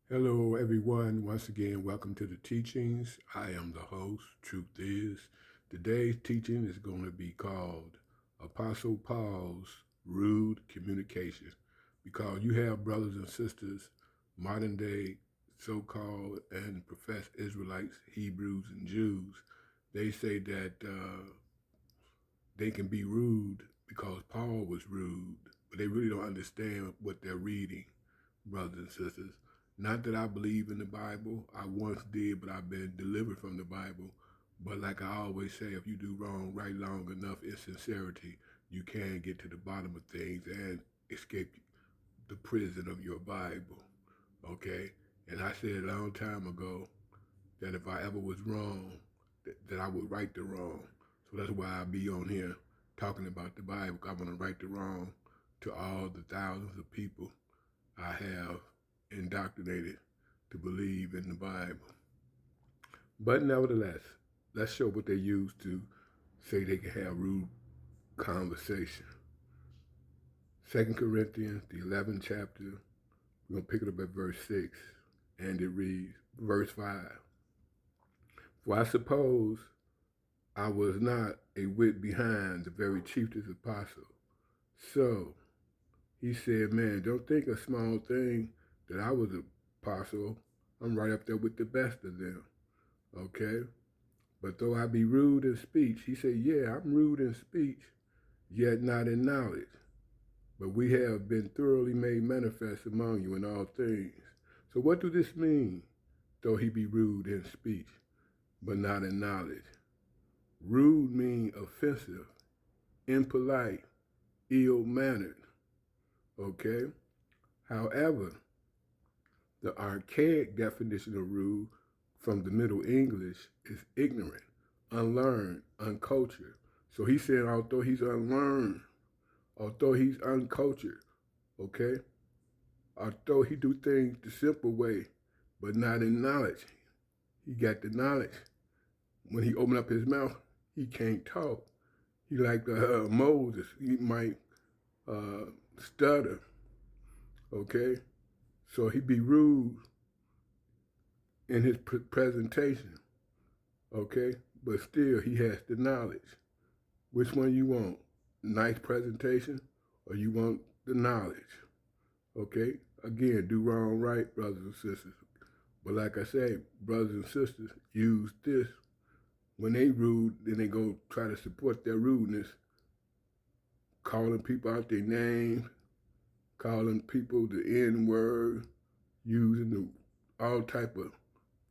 Hello, everyone. Once again, welcome to the teachings. I am the host. Truth is, today's teaching is going to be called Apostle Paul's Rude Communication. Because you have brothers and sisters, modern day so called and professed Israelites, Hebrews, and Jews, they say that they can be rude because Paul was rude, but they really don't understand what they're reading, brothers and sisters. Not that I believe in the Bible. I once did, but I've been delivered from the Bible. But like I always say, if you do wrong right long enough in sincerity, you can get to the bottom of things and escape the prison of your Bible. Okay? And I said a long time ago that if I ever was wrong, that I would right the wrong. So that's why I be on here talking about the Bible. I want to right the wrong to all the thousands of people I have indoctrinated to believe in the Bible. But nevertheless, let's show what they use to say they can have rude conversation. 2 Corinthians, the 11th chapter, we're going to pick it up at verse 6, and it reads, verse 5. For I suppose I was not a whit behind the very chiefest apostle. So he said, man, don't think a small thing that I was an apostle. I'm right up there with the best of them. Okay? But though I be rude in speech, he said, yeah, I'm rude in speech, yet not in knowledge. But we have been thoroughly made manifest among you in all things. So what do this mean? Though he be rude in speech, but not in knowledge. Rude means offensive, impolite, ill-mannered. Okay? However, the archaic definition of rude from the Middle English is ignorant, unlearned, uncultured. So he's saying although he's unlearned, although he's uncultured, okay, although he do things the simple way, but not in knowledge. He got the knowledge. When he open up his mouth, he can't talk. He like Moses. He might stutter, okay? So he be rude in his presentation, okay? But still, he has the knowledge. Which one you want? Nice presentation, or you want the knowledge? Okay? Again, do wrong right, brothers and sisters. But like I say, brothers and sisters use this. When they rude, then they go try to support their rudeness, calling people out their names, calling people the N word, using all type of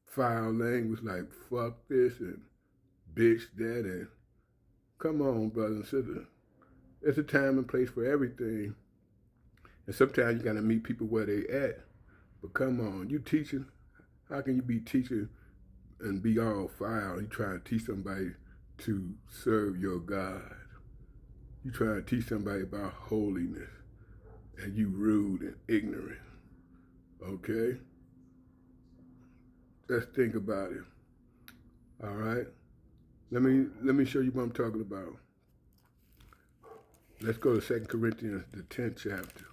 foul language like fuck this and bitch that and come on, brothers and sisters. There's a time and place for everything. And sometimes you gotta meet people where they at. But come on, you teaching, how can you be teaching and be all foul? You trying to teach somebody to serve your God. You trying to teach somebody about holiness and you rude and ignorant. Okay? Let's think about it. All right? Let me show you what I'm talking about. Let's go to 2 Corinthians, the 10th chapter,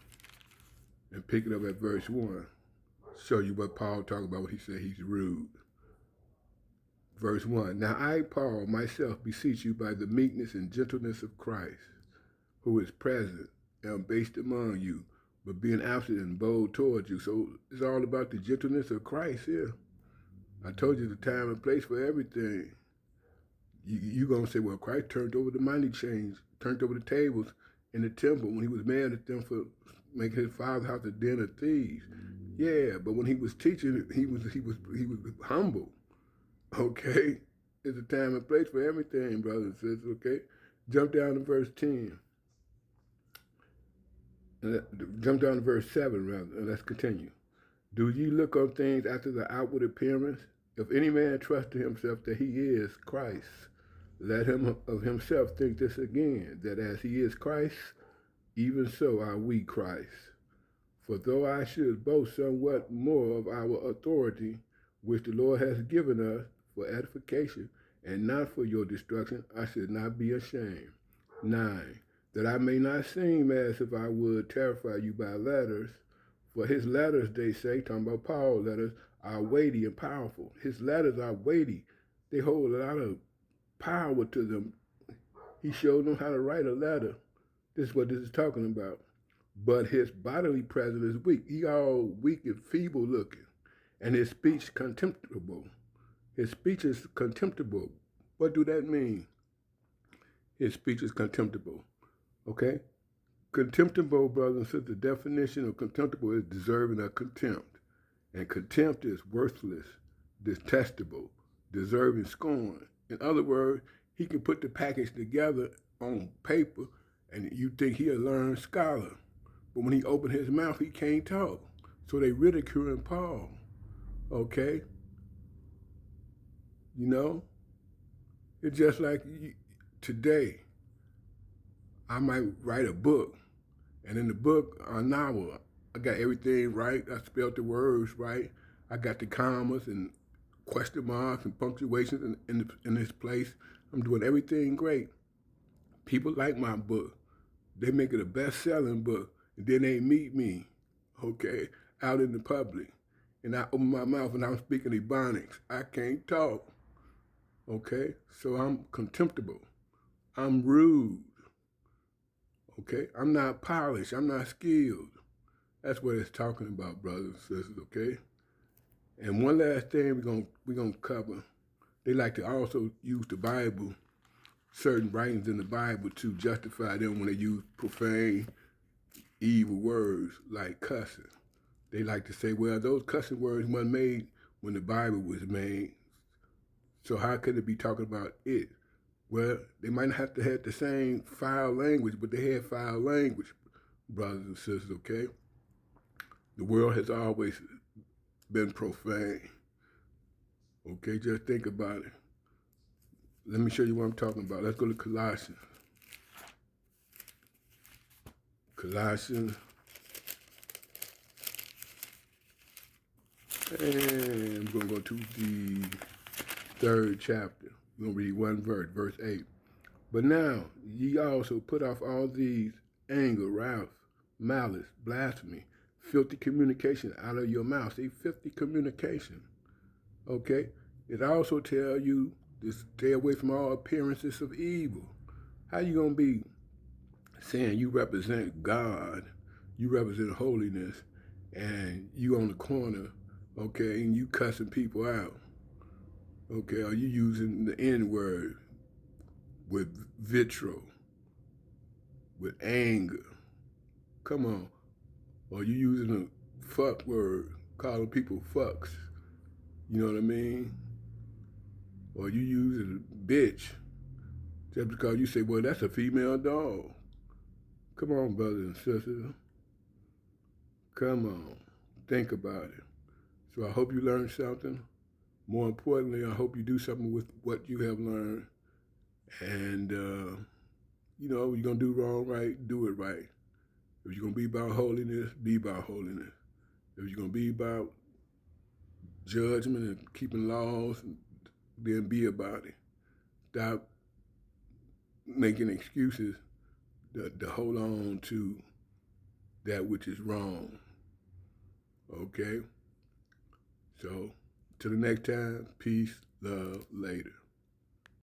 and pick it up at verse 1. Show you what Paul talked about when he said he's rude. Verse 1. Now I, Paul, myself beseech you by the meekness and gentleness of Christ, who is present and am based among you, but being absent and bold towards you. So it's all about the gentleness of Christ here. I told you the time and place for everything. You're going to say, well, Christ turned over the money chains, turned over the tables in the temple when he was mad at them for making his father's house a den of thieves. Yeah, but when he was teaching, he was humble. Okay? It's a time and place for everything, brothers and sisters, okay? Jump down to verse 10. Jump down to verse 7, rather, and let's continue. Do ye look on things after the outward appearance? If any man trust to himself that he is Christ, let him of himself think this again, that as he is Christ, even so are we Christ. For though I should boast somewhat more of our authority, which the Lord has given us for edification, and not for your destruction, I should not be ashamed. 9. That I may not seem as if I would terrify you by letters, For his letters, they say, talking about Paul's letters, are weighty and powerful. His letters are weighty. They hold a lot of power to them. He showed them how to write a letter. This is what this is talking about. But his bodily presence is weak. He all weak and feeble looking. And his speech contemptible. His speech is contemptible. What do that mean? His speech is contemptible. Okay? Contemptible, brothers and sisters, the definition of contemptible is deserving of contempt. And contempt is worthless, detestable, deserving scorn. In other words, he can put the package together on paper and you think he a learned scholar. But when he opened his mouth, he can't talk. So they ridiculing Paul. Okay? You know? It's just like today, I might write a book. And in the book, a novel, I got everything right. I spelled the words right. I got the commas and question marks and punctuations in this place. I'm doing everything great. People like my book. They make it a best-selling book. And then they meet me, okay, out in the public. And I open my mouth and I'm speaking Ebonics. I can't talk, okay? So I'm contemptible. I'm rude, okay? I'm not polished. I'm not skilled. That's what it's talking about, brothers and sisters, okay? And one last thing we're gonna cover. They like to also use the Bible, certain writings in the Bible, to justify them when they use profane, evil words like cussing. They like to say, well, those cussing words weren't made when the Bible was made. So how could it be talking about it? Well, they might not have to have the same foul language, but they had foul language, brothers and sisters, okay? The world has always been profane. Okay, just think about it. Let me show you what I'm talking about. Let's go to Colossians. Colossians. And I'm going to go to the 3rd chapter. We're going to read one verse, verse 8. But now ye also put off all these anger, wrath, malice, blasphemy, filthy communication out of your mouth. See, filthy communication. Okay? It also tells you to stay away from all appearances of evil. How you going to be saying you represent God, you represent holiness, and you on the corner, okay, and you cussing people out? Okay, are you using the N-word with vitriol, with anger? Come on. Or you using a fuck word, calling people fucks? You know what I mean? Or you using a bitch just because you say, well, that's a female dog. Come on, brothers and sisters. Come on. Think about it. So I hope you learned something. More importantly, I hope you do something with what you have learned. And, you know, you're going to do wrong right, do it right. If you're going to be about holiness, be about holiness. If you're going to be about judgment and keeping laws, then be about it. Stop making excuses to hold on to that which is wrong. Okay? So, till the next time, peace, love, later.